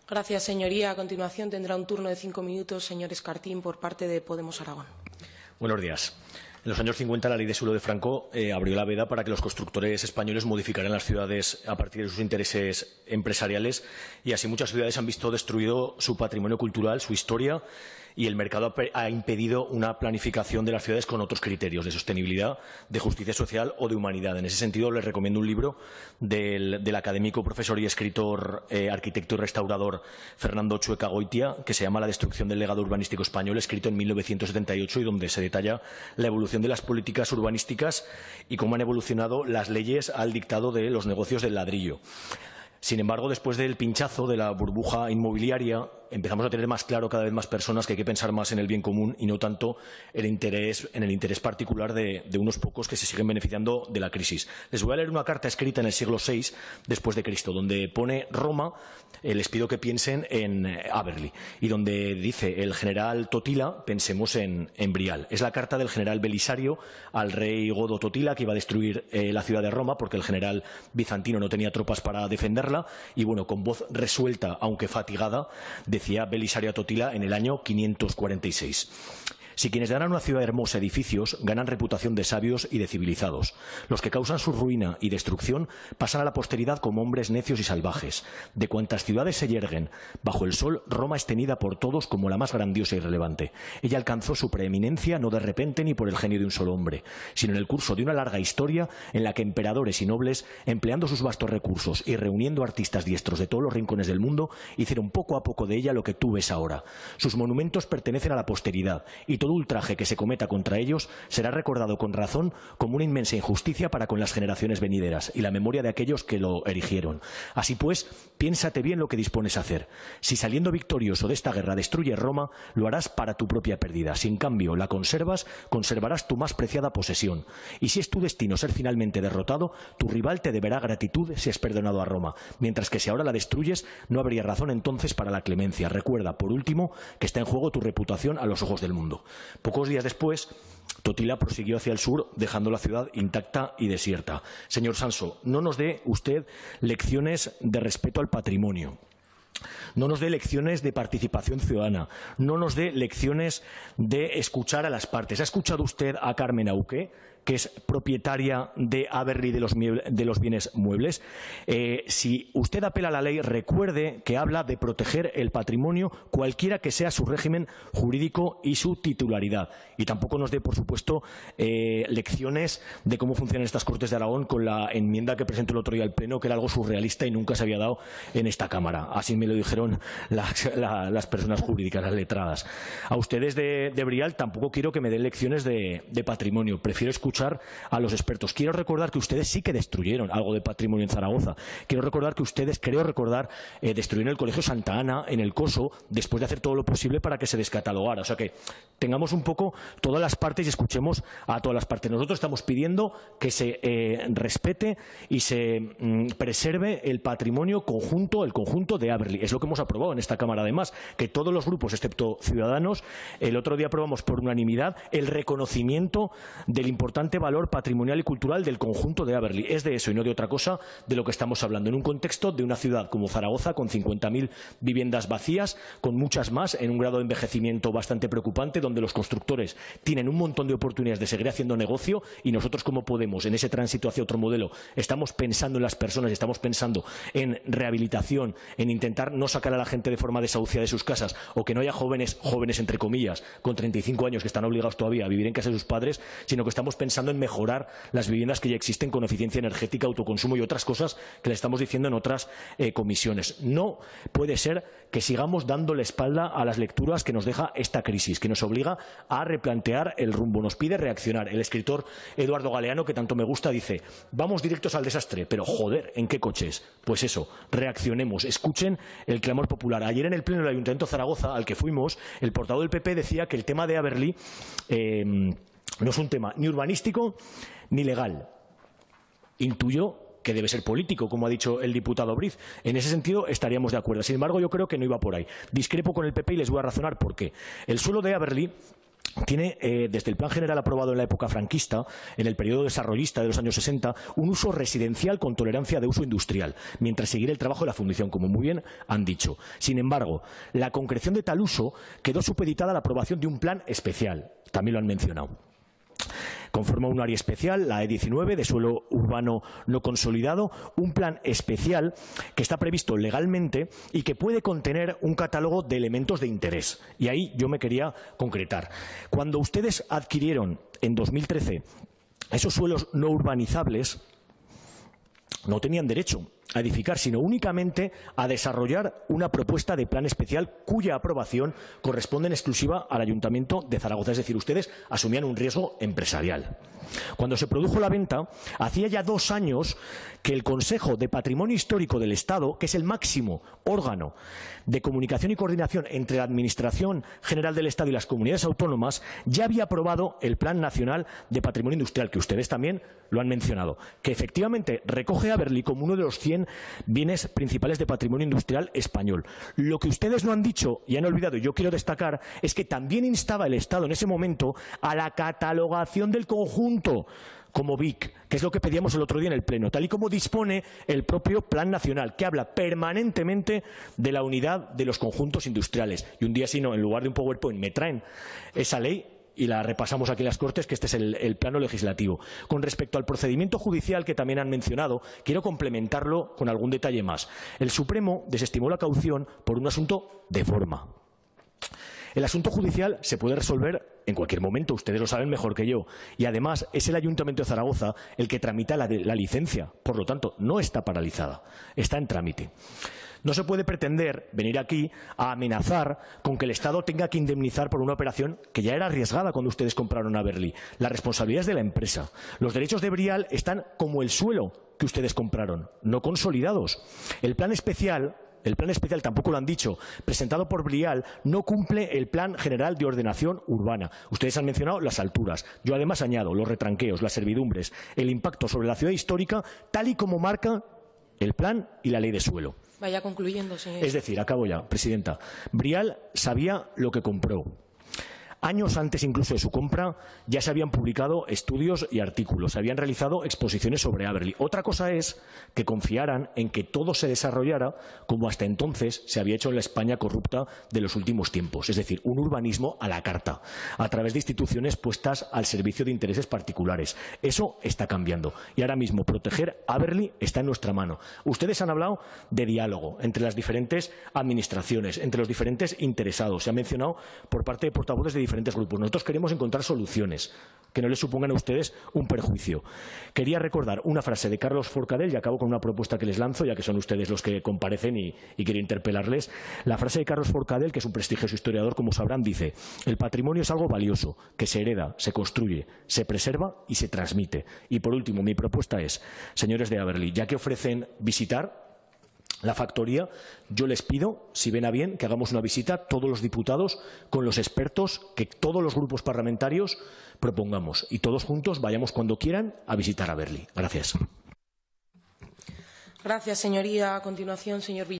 Gracias, señoría. A continuación tendrá un turno de 5 minutos, señor Escartín, por parte de Podemos Aragón. Buenos días. En los años 50 la ley de suelo de Franco abrió la veda para que los constructores españoles modificaran las ciudades a partir de sus intereses empresariales y así muchas ciudades han visto destruido su patrimonio cultural, su historia, y el mercado ha impedido una planificación de las ciudades con otros criterios de sostenibilidad, de justicia social o de humanidad. En ese sentido, les recomiendo un libro del académico, profesor y escritor, arquitecto y restaurador Fernando Chueca Goitia, que se llama La destrucción del legado urbanístico español, escrito en 1978 y donde se detalla la evolución de las políticas urbanísticas y cómo han evolucionado las leyes al dictado de los negocios del ladrillo. Sin embargo, después del pinchazo de la burbuja inmobiliaria, empezamos a tener más claro cada vez más personas que hay que pensar más en el bien común y no tanto en el interés particular de unos pocos que se siguen beneficiando de la crisis. Les voy a leer una carta escrita en el siglo VI después de Cristo, donde pone Roma, les pido que piensen en Aberli, y donde dice el general Totila, pensemos en Brial. Es la carta del general Belisario al rey Godo Totila, que iba a destruir la ciudad de Roma porque el general bizantino no tenía tropas para defenderla. Y bueno, con voz resuelta, aunque fatigada, decía Belisario a Totila en el año 546. Si quienes dan a una ciudad hermosa edificios ganan reputación de sabios y de civilizados, los que causan su ruina y destrucción pasan a la posteridad como hombres necios y salvajes. De cuantas ciudades se yerguen bajo el sol, Roma es tenida por todos como la más grandiosa y relevante. Ella alcanzó su preeminencia no de repente ni por el genio de un solo hombre, sino en el curso de una larga historia en la que emperadores y nobles, empleando sus vastos recursos y reuniendo artistas diestros de todos los rincones del mundo, hicieron poco a poco de ella lo que tú ves ahora. Sus monumentos pertenecen a la posteridad y todo ultraje que se cometa contra ellos será recordado con razón como una inmensa injusticia para con las generaciones venideras y la memoria de aquellos que lo erigieron. Así pues, piénsate bien lo que dispones a hacer. Si saliendo victorioso de esta guerra destruyes Roma, lo harás para tu propia pérdida. Si en cambio la conservas, conservarás tu más preciada posesión. Y si es tu destino ser finalmente derrotado, tu rival te deberá gratitud si has perdonado a Roma. Mientras que si ahora la destruyes, no habría razón entonces para la clemencia. Recuerda, por último, que está en juego tu reputación a los ojos del mundo. Pocos días después, Totila prosiguió hacia el sur, dejando la ciudad intacta y desierta. Señor Sanso, no nos dé usted lecciones de respeto al patrimonio. No nos dé lecciones de participación ciudadana. No nos dé lecciones de escuchar a las partes. ¿Ha escuchado usted a Carmen Auque, que es propietaria de Aberli de los bienes muebles? Si usted apela a la ley, recuerde que habla de proteger el patrimonio, cualquiera que sea su régimen jurídico y su titularidad. Y tampoco nos dé, por supuesto, lecciones de cómo funcionan estas Cortes de Aragón con la enmienda que presentó el otro día al Pleno, que era algo surrealista y nunca se había dado en esta Cámara. Así me lo dijeron las personas jurídicas, las letradas. A ustedes de Brial tampoco quiero que me den lecciones de patrimonio. Prefiero escuchar a los expertos. Quiero recordar que ustedes sí que destruyeron algo de patrimonio en Zaragoza. Quiero recordar que ustedes, destruyeron el Colegio Santa Ana en el Coso después de hacer todo lo posible para que se descatalogara. O sea que tengamos un poco todas las partes y escuchemos a todas las partes. Nosotros estamos pidiendo que se respete y se preserve el patrimonio conjunto, el conjunto de Aberli. Es lo que hemos aprobado en esta Cámara, además, que todos los grupos, excepto Ciudadanos, el otro día aprobamos por unanimidad el reconocimiento del importante valor patrimonial y cultural del conjunto de Aberli. Es de eso y no de otra cosa de lo que estamos hablando, en un contexto de una ciudad como Zaragoza, con 50.000 viviendas vacías, con muchas más, en un grado de envejecimiento bastante preocupante, donde los constructores tienen un montón de oportunidades de seguir haciendo negocio y nosotros, como Podemos, en ese tránsito hacia otro modelo, estamos pensando en las personas, estamos pensando en rehabilitación, en intentar no sacar a la gente de forma desahuciada de sus casas o que no haya jóvenes entre comillas, con 35 años que están obligados todavía a vivir en casa de sus padres, sino que estamos pensando en mejorar las viviendas que ya existen con eficiencia energética, autoconsumo y otras cosas que le estamos diciendo en otras comisiones. No puede ser que sigamos dando la espalda a las lecturas que nos deja esta crisis, que nos obliga a replantear el rumbo, nos pide reaccionar. El escritor Eduardo Galeano, que tanto me gusta, dice: vamos directos al desastre, pero joder, ¿en qué coches? Pues eso, reaccionemos, escuchen el clamor popular. Ayer en el Pleno del Ayuntamiento de Zaragoza, al que fuimos, el portavoz del PP decía que el tema de Aberli no es un tema ni urbanístico ni legal. Intuyo que debe ser político, como ha dicho el diputado Briz. En ese sentido estaríamos de acuerdo. Sin embargo, yo creo que no iba por ahí. Discrepo con el PP y les voy a razonar por qué. El suelo de Aberli tiene, desde el Plan General aprobado en la época franquista, en el periodo desarrollista de los años 60, un uso residencial con tolerancia de uso industrial, mientras seguirá el trabajo de la fundición, como muy bien han dicho. Sin embargo, la concreción de tal uso quedó supeditada a la aprobación de un plan especial, también lo han mencionado. Conforma un área especial, la E19, de suelo urbano no consolidado, un plan especial que está previsto legalmente y que puede contener un catálogo de elementos de interés. Y ahí yo me quería concretar. Cuando ustedes adquirieron en 2013 esos suelos no urbanizables, no tenían derecho a edificar, sino únicamente a desarrollar una propuesta de plan especial cuya aprobación corresponde en exclusiva al Ayuntamiento de Zaragoza. Es decir, ustedes asumían un riesgo empresarial. Cuando se produjo la venta, hacía ya 2 años que el Consejo de Patrimonio Histórico del Estado, que es el máximo órgano de comunicación y coordinación entre la Administración General del Estado y las comunidades autónomas, ya había aprobado el Plan Nacional de Patrimonio Industrial, que ustedes también lo han mencionado, que efectivamente recoge a Aberli como uno de los 100 bienes principales de patrimonio industrial español. Lo que ustedes no han dicho y han olvidado, y yo quiero destacar, es que también instaba el Estado en ese momento a la catalogación del conjunto como BIC, que es lo que pedíamos el otro día en el Pleno, tal y como dispone el propio Plan Nacional, que habla permanentemente de la unidad de los conjuntos industriales. Y un día, si no, en lugar de un PowerPoint, me traen esa ley y la repasamos aquí en las Cortes, que este es el plano legislativo. Con respecto al procedimiento judicial que también han mencionado, quiero complementarlo con algún detalle más. El Supremo desestimó la caución por un asunto de forma. El asunto judicial se puede resolver en cualquier momento, ustedes lo saben mejor que yo. Y además es el Ayuntamiento de Zaragoza el que tramita la licencia. Por lo tanto, no está paralizada, está en trámite. No se puede pretender venir aquí a amenazar con que el Estado tenga que indemnizar por una operación que ya era arriesgada cuando ustedes compraron Aberli. La responsabilidad es de la empresa. Los derechos de Brial están como el suelo que ustedes compraron, no consolidados. El plan especial tampoco lo han dicho, presentado por Brial, no cumple el Plan General de Ordenación Urbana. Ustedes han mencionado las alturas. Yo además añado los retranqueos, las servidumbres, el impacto sobre la ciudad histórica, tal y como marca el plan y la ley de suelo. Vaya concluyendo, señor. Es decir, acabo ya, presidenta. Brial sabía lo que compró. Años antes incluso de su compra ya se habían publicado estudios y artículos, se habían realizado exposiciones sobre Aberli. Otra cosa es que confiaran en que todo se desarrollara como hasta entonces se había hecho en la España corrupta de los últimos tiempos, es decir, un urbanismo a la carta, a través de instituciones puestas al servicio de intereses particulares. Eso está cambiando y ahora mismo proteger Aberli está en nuestra mano. Ustedes han hablado de diálogo entre las diferentes administraciones, entre los diferentes interesados. Se ha mencionado por parte de portavoces de diferentes grupos. Nosotros queremos encontrar soluciones que no les supongan a ustedes un perjuicio. Quería recordar una frase de Carlos Forcadell y acabo con una propuesta que les lanzo, ya que son ustedes los que comparecen y quiero interpelarles. La frase de Carlos Forcadell, que es un prestigioso historiador, como sabrán, dice: el patrimonio es algo valioso, que se hereda, se construye, se preserva y se transmite. Y por último, mi propuesta es, señores de Aberli, ya que ofrecen visitar la factoría, yo les pido, si ven a bien, que hagamos una visita todos los diputados con los expertos que todos los grupos parlamentarios propongamos y todos juntos vayamos cuando quieran a visitar Aberli. Gracias. Gracias, señoría. A continuación, señor